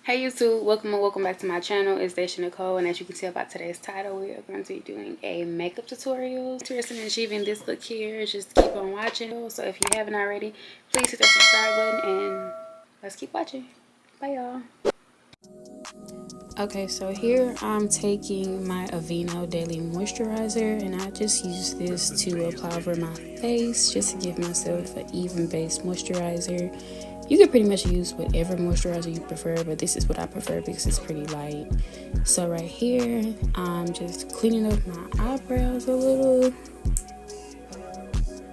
Hey YouTube, welcome back to my channel. It's DaishaNicolee, and as you can tell by today's title, we are going to be doing a makeup tutorial. If you're interested in achieving this look here, just keep on watching. So if you haven't already, please hit the subscribe button and let's keep watching. Bye y'all. Okay, so here I'm taking my Aveeno Daily Moisturizer, and I just use this to apply over my face just to give myself an even base moisturizer. You can pretty much use whatever moisturizer you prefer, but this is what I prefer because it's pretty light. So right here, I'm just cleaning up my eyebrows a little.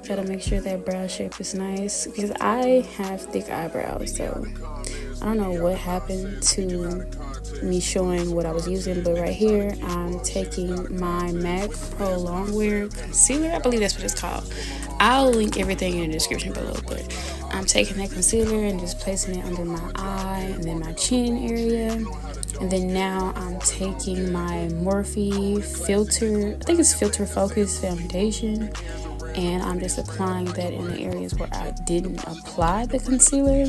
Gotta make sure that brow shape is nice because I have thick eyebrows, so I don't know what happened to me showing what I was using, but right here I'm taking my MAC Pro Longwear Concealer. I believe that's what it's called. I'll link everything in the description below, but I'm taking that concealer and just placing it under my eye and then my chin area. And then now I'm taking my Morphe Filter, I think it's Filter Focus Foundation, and I'm just applying that in the areas where I didn't apply the concealer.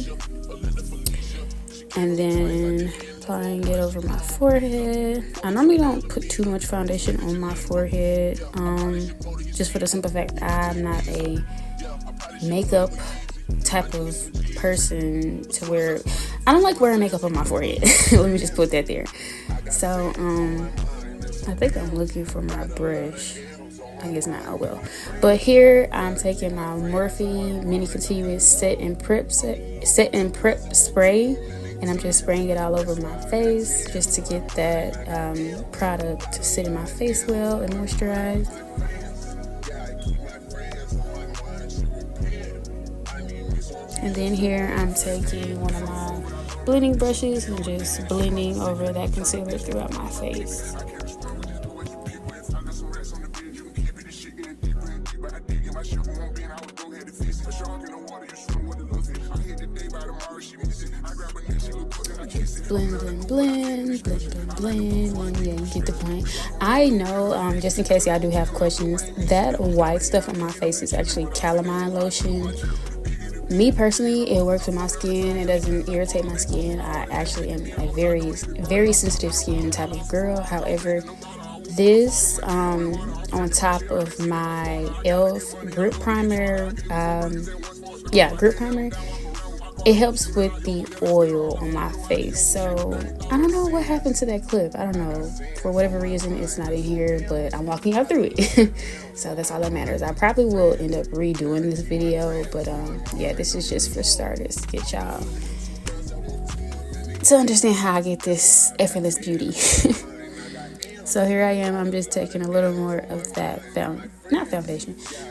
And then applying it over my forehead. I normally don't put too much foundation on my forehead, just for the simple fact I'm not a makeup type of person to where I don't like wearing makeup on my forehead. Let me just put that there. So I think I'm looking for my brush. I guess not. Oh well. But here I'm taking my Morphe Mini Continuous Set and Prep Spray, and I'm just spraying it all over my face just to get that product to sit in my face well and moisturize. And then here I'm taking one of my blending brushes and just blending over that concealer throughout my face. Blend, and yeah, you get the point. I know, just in case y'all do have questions, that white stuff on my face is actually calamine lotion. Me personally, it works with my skin. It doesn't irritate my skin. I actually am a very sensitive skin type of girl. However, this on top of my e.l.f. grip primer, grip primer, it helps with the oil on my face. So I don't know what happened to that clip. I don't know, for whatever reason it's not in here, but I'm walking out through it. So that's all that matters. I probably will end up redoing this video, but yeah, this is just for starters to get y'all to understand how I get this effortless beauty. So here I am. I'm just taking a little more of that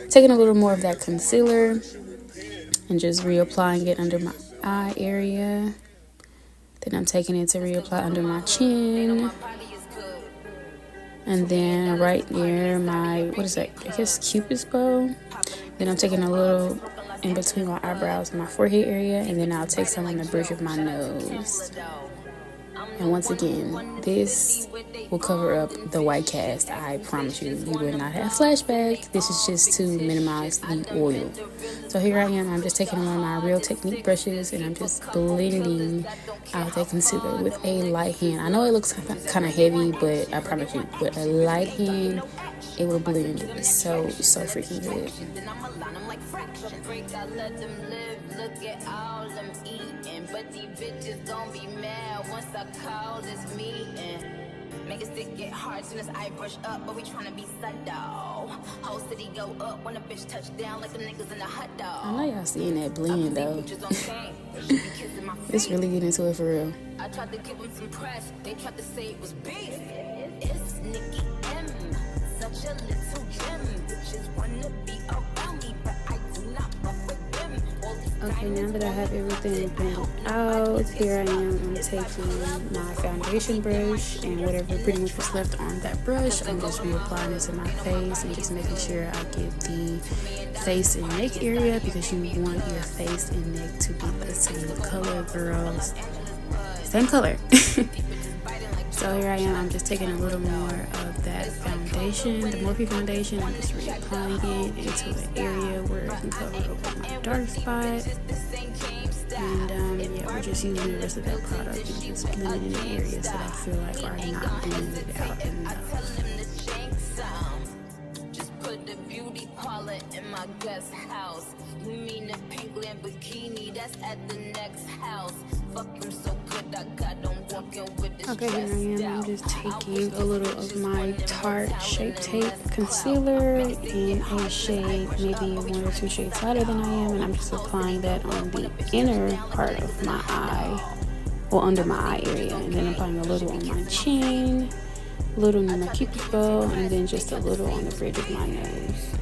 taking a little more of that concealer and just reapplying it under my eye area. Then I'm taking it to reapply under my chin. And then right near my, what is that? I guess Cupid's bow. Then I'm taking a little in between my eyebrows and my forehead area. And then I'll take some on the bridge of my nose. And once again, this will cover up the white cast. I promise you, you will not have flashback. This is just to minimize the oil. So here I am. I'm just taking one of my Real Technique brushes and I'm just blending out that concealer with a light hand. I know it looks kind of heavy, but I promise you, with a light hand, it will blend so freaking good. Look at all them eating, but these bitches gon' be mad once I call this meeting. Make a stick get hard soon as I brush up, but we tryna be sundown. Whole city go up when a bitch touch down like the niggas in the hot dog. I know y'all seeing that blend though. It's really getting into it for real. I tried to give them some press, they tried to say it was beef. It's Nicki M, such a little gem. Bitches wanna be around me, but I do not fuck with them. Okay, now that I have everything blended out, here I am. I'm taking my foundation brush and whatever pretty much was left on that brush, I'm just reapplying it to my face and just making sure I get the face and neck area, because you want your face and neck to be the same color, girls. Same color. So here I am. I'm just taking a little more of that foundation, the Morphe foundation. I'm just reapplying it into the area where I can cover over my dark spot. And yeah, we're just using the rest of that product and just blending in the areas that I feel like are not blended out enough. In my guest house, you mean the pink Lamborghini that's at the next house. Fuck them so good, I got them walking with the okay, here I am. I'm just taking a little of my Tarte Shape Tape concealer in a shade, maybe 1 or 2 shades lighter than I am, and I'm just applying that on the inner part of my eye, or under my eye area, and then applying a little on my chin, a little near my cupid's bow, and then just a little on the bridge of my nose.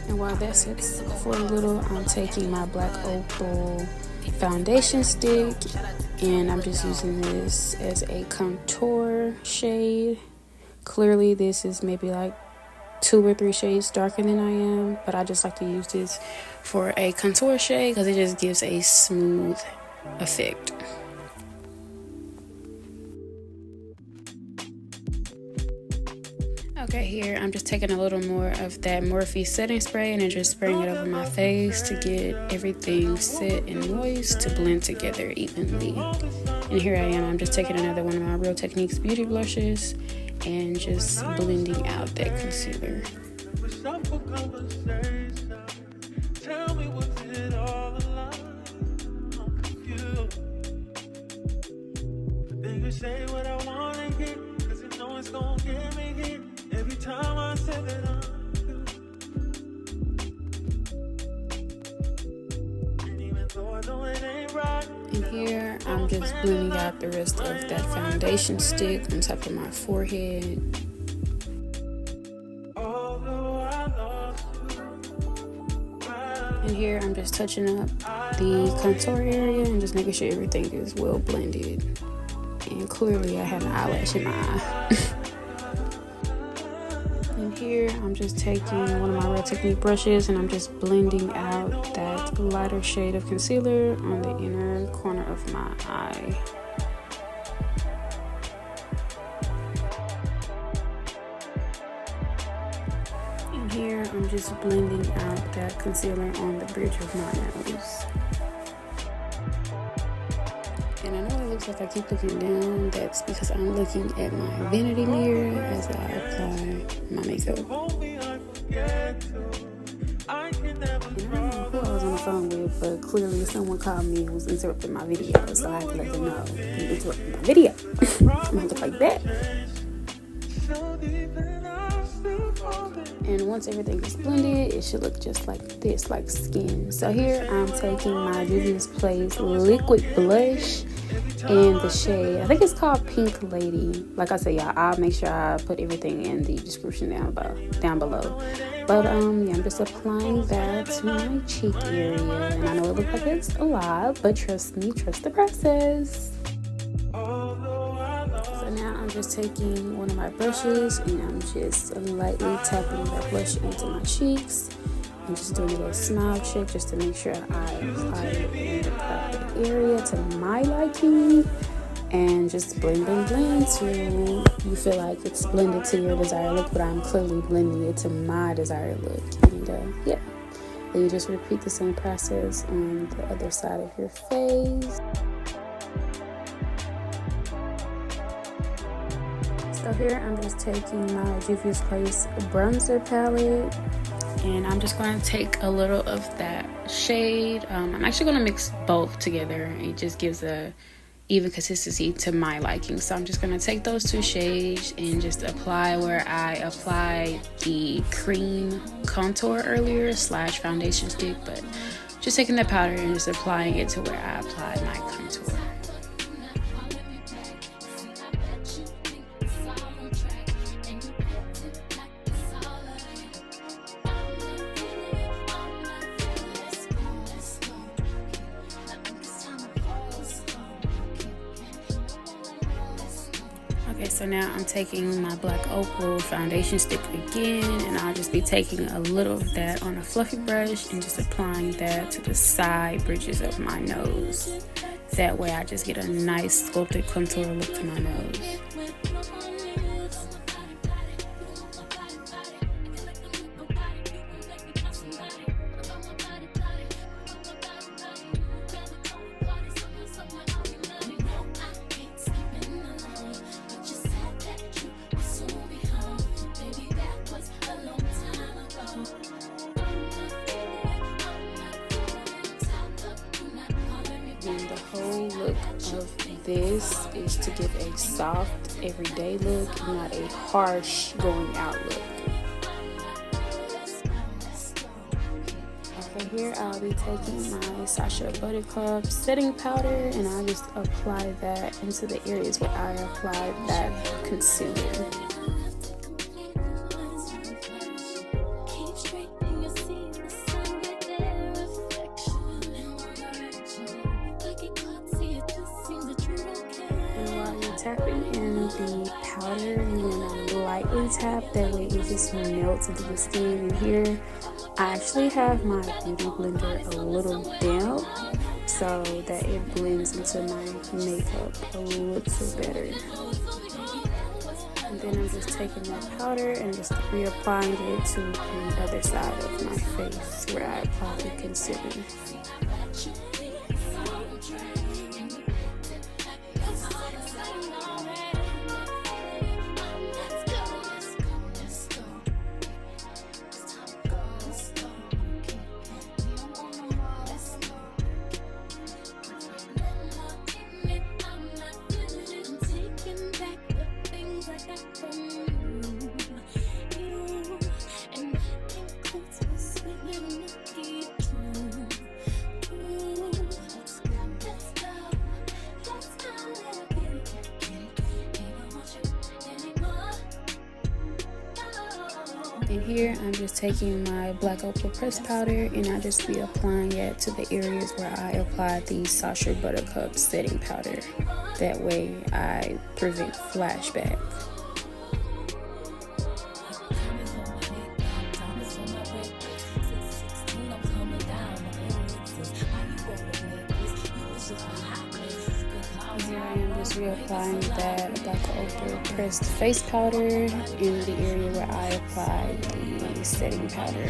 And while that sits for a little, I'm taking my Black Opal foundation stick, and I'm just using this as a contour shade. Clearly this is maybe like 2 or 3 shades darker than I am, but I just like to use this for a contour shade because it just gives a smooth effect. Okay, here I'm just taking a little more of that Morphe setting spray and then just spraying it over my face to get everything set and moist to blend together evenly. And here I am, I'm just taking another one of my Real Techniques beauty blushes and just blending out that concealer. Say what I wanna hear, 'cause you know it's gonna get me here every time I say that I'm you. And even though I know it ain't right. And here I'm just blending out the rest of that foundation stick on top of my forehead. And here I'm just touching up the contour area and just making sure everything is well blended. And clearly I have an eyelash in my eye. And here I'm just taking one of my Real Technique brushes and I'm just blending out that lighter shade of concealer on the inner corner of my eye. And here I'm just blending out that concealer on the bridge of my nose. And I know it looks like I keep looking down. That's because I'm looking at my vanity mirror as I apply my makeup. And I don't know who I was on the phone with, but clearly someone called me who was interrupting my video, so I had to let them know you interrupted my video. I'm gonna look like that. And once everything is blended, it should look just like this, like skin. So here I'm taking my Juvia's Place liquid blush in the shade, I think it's called Pink Lady. Like I said, y'all, I'll make sure I put everything in the description down below. But yeah, I'm just applying that to my cheek area, and I know it looks like it's a lot, but trust me, trust the process. So now I'm just taking one of my brushes and I'm just lightly tapping that blush into my cheeks and just doing a little smile check just to make sure I apply it in the proper area to my liking, and just blend till you feel like it's blended to your desired look, but I'm clearly blending it to my desired look. And yeah, then you just repeat the same process on the other side of your face. So here I'm just taking my Juvia's Place bronzer palette, and I'm just going to take a little of that shade. I'm actually going to mix both together. It just gives a even consistency to my liking. So I'm just going to take those 2 shades and just apply where I applied the cream contour earlier / foundation stick, but just taking the powder and just applying it to where I applied my contour. Okay, so now I'm taking my Black Opal foundation stick again, and I'll just be taking a little of that on a fluffy brush and just applying that to the side bridges of my nose. That way I just get a nice sculpted contour look to my nose. whole look of this is to give a soft, everyday look, not a harsh going out look. Okay, here I'll be taking my Sacha Buttercup setting powder, and I'll just apply that into the areas where I applied that concealer. Tapping in the powder, you want to lightly tap, that way it just melts into the skin. And here I actually have my beauty blender a little damp so that it blends into my makeup a little better. And then I'm just taking that powder and just reapplying it to the other side of my face where I apply the concealer. And here I'm just taking my black opal pressed powder, and I'll just be applying it to the areas where I applied the Sacha Buttercup setting powder. That way I prevent flashback. Here I am just reapplying that black opal pressed face powder in the area where I applied the setting powder.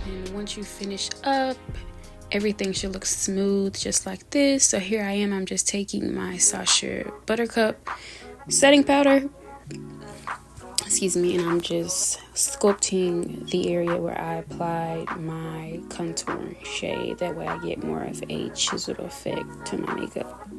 And once you finish up, everything should look smooth just like this. So here I am, I'm just taking my Sacha Buttercup setting powder, excuse me, and I'm just sculpting the area where I applied my contour shade. That way I get more of a chiseled effect to my makeup.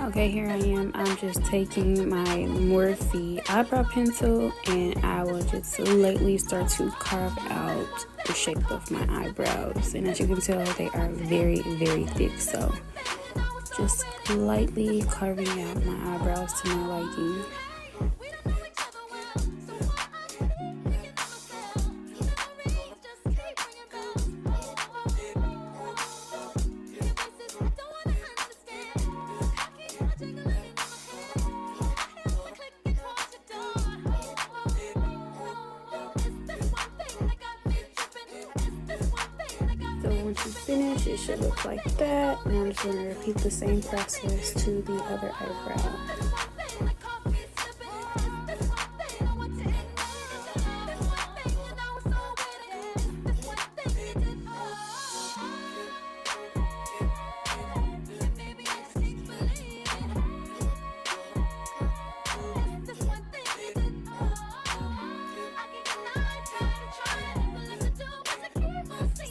Okay, here I am. I'm just taking my Morphe eyebrow pencil, and I will just lightly start to carve out the shape of my eyebrows. And as you can tell, they are very, very thick. So just lightly carving out my eyebrows to my liking. Once you finish, it should look like that. And I'm just going to repeat the same process to the other eyebrow.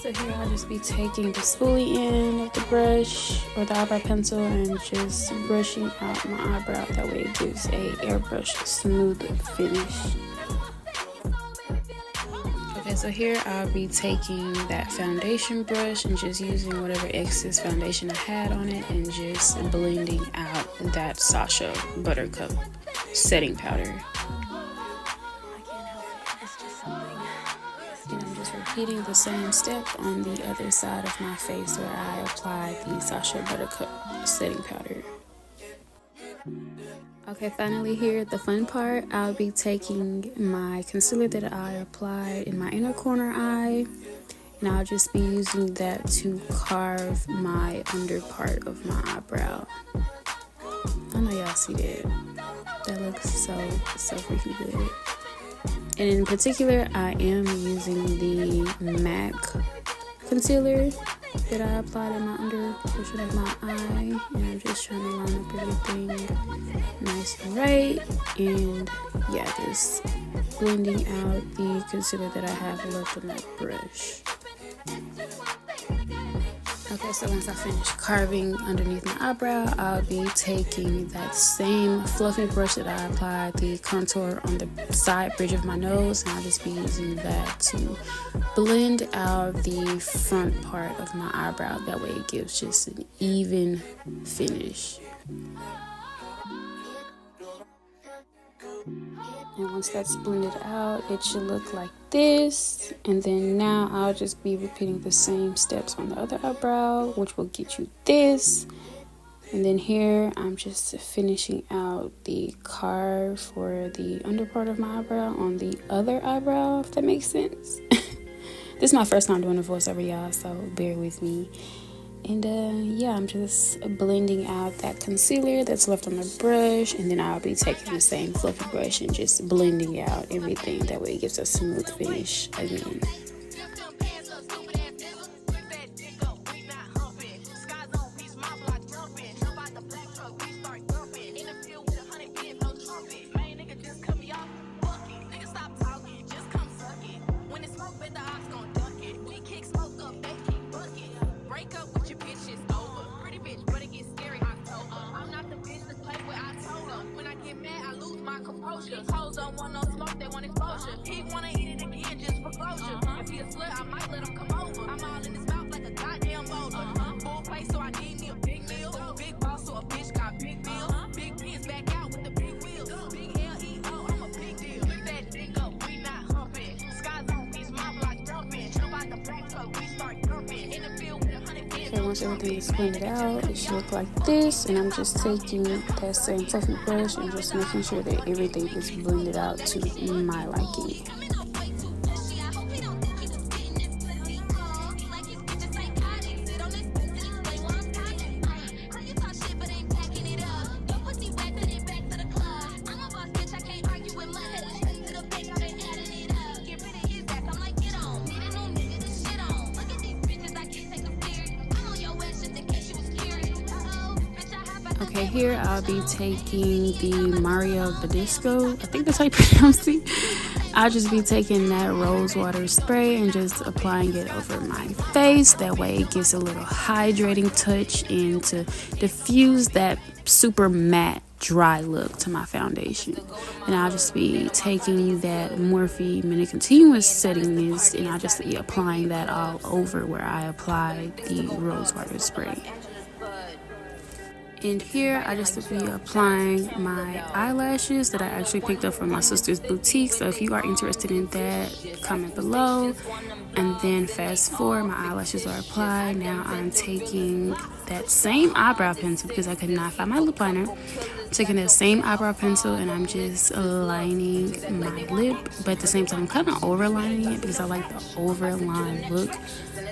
So here I'll just be taking the spoolie end of the brush or the eyebrow pencil and just brushing out my eyebrow. That way it gives a airbrush smooth finish. Okay, Okay, so here I'll be taking that foundation brush and just using whatever excess foundation I had on it and just blending out that Sasha Buttercup setting powder. And I'm just repeating the same step on the other side of my face where I applied the Sasha Buttercup setting powder. Okay, finally here, the fun part, I'll be taking my concealer that I applied in my inner corner eye, and I'll just be using that to carve my under part of my eyebrow. I know y'all see that. That looks so freaking good. And in particular, I am using the MAC concealer that I applied in my under portion of my eye, and I'm just trying to line up everything nice and right, and yeah, just blending out the concealer that I have left on that brush. Okay, so once I finish carving underneath my eyebrow, I'll be taking that same fluffy brush that I applied the contour on the side bridge of my nose, and I'll just be using that to blend out the front part of my eyebrow. That way it gives just an even finish. And once that's blended out, it should look like this. And then now I'll just be repeating the same steps on the other eyebrow, which will get you this. And then here I'm just finishing out the carve for the under part of my eyebrow on the other eyebrow, if that makes sense. This is my first time doing a voiceover, y'all, so bear with me. And yeah, I'm just blending out that concealer that's left on the brush, and then I'll be taking the same fluffy brush and just blending out everything. That way it gives a smooth finish again. Hoes don't want no smoke, they want exposure. He wanna eat it again just for closure. If he a slut, I might let him come over. I'm all in his mouth like a goddamn boulder. Full plate, so I need me a big meal. Big boss, so a bitch got big meal. Big pins back out with the big wheels. Big L-E-O, I'm a big deal. Lift that dick up, we not humping. Skies on beach, my block jumping. Jump out the black truck, we start dumping. In the field with 100 kids. Okay, once everything is blended out, it should look like this, and I'm just taking that same fluffy brush and just making sure that everything is blended out to my liking. Okay, here I'll be taking the Mario Badisco, I think that's how you pronounce it. I'll just be taking that rose water spray and just applying it over my face. That way it gives a little hydrating touch and to diffuse that super matte dry look to my foundation. And I'll just be taking that Morphe Mini Continuous Setting Mist, and I'll just be applying that all over where I applied the rose water spray. And here I just be applying my eyelashes that I actually picked up from my sister's boutique. So if you are interested in that, comment below. And then fast forward, my eyelashes are applied. Now I'm taking that same eyebrow pencil because I could not find my lip liner. I'm taking that same eyebrow pencil and I'm just lining my lip, but at the same time I'm kind of overlining it because I like the overline look.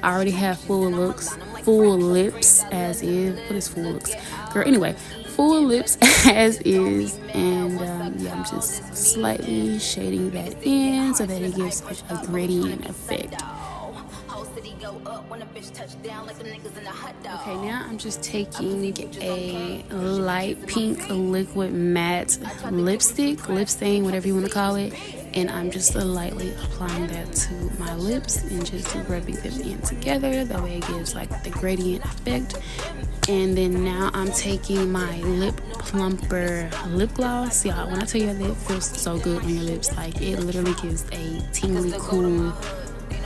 I already have full lips as is. What is full looks? Girl, anyway, full lips as is, and yeah, I'm just slightly shading that in so that it gives such a gradient effect. Okay, now I'm just taking a light pink liquid matte lipstick, lip stain, whatever you want to call it, and I'm just lightly applying that to my lips and just rubbing them in together. That way it gives like the gradient effect. And then now I'm taking my Lip Plumper lip gloss. Y'all, when I tell you that it feels so good on your lips, like it literally gives a tingly, cool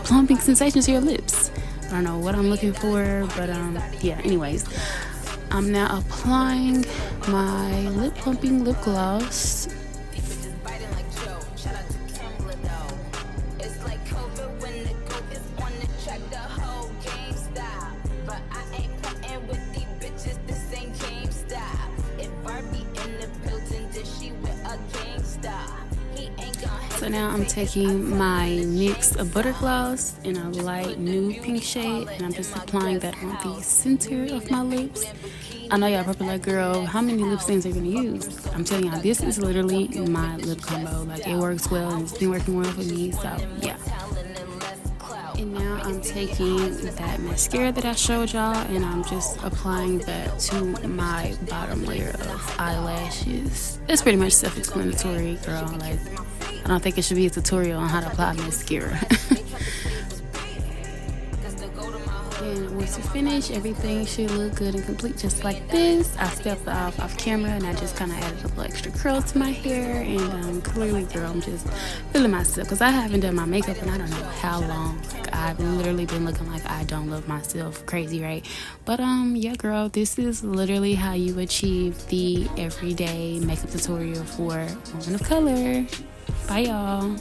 plumping sensation to your lips. I don't know what I'm looking for, but yeah, anyways, I'm now applying my lip plumping lip gloss. So now I'm taking my NYX butter gloss in a light nude pink shade, and I'm just applying that on the center of my lips. I know y'all probably like, girl, how many lip stains are you gonna use? I'm telling y'all, this is literally my lip combo. Like, it works well and it's been working well for me, so yeah. And now I'm taking that mascara that I showed y'all, and I'm just applying that to my bottom layer of eyelashes. It's pretty much self-explanatory, girl. Like, I don't think it should be a tutorial on how to apply mascara. And once you finish, everything should look good and complete just like this. I stepped off camera and I just kind of added a little extra curls to my hair. And clearly, girl, I'm just feeling myself because I haven't done my makeup in I don't know how long. Like, I've literally been looking like I don't love myself. Crazy, right? But yeah, girl, this is literally how you achieve the everyday makeup tutorial for women of color. Bye, y'all.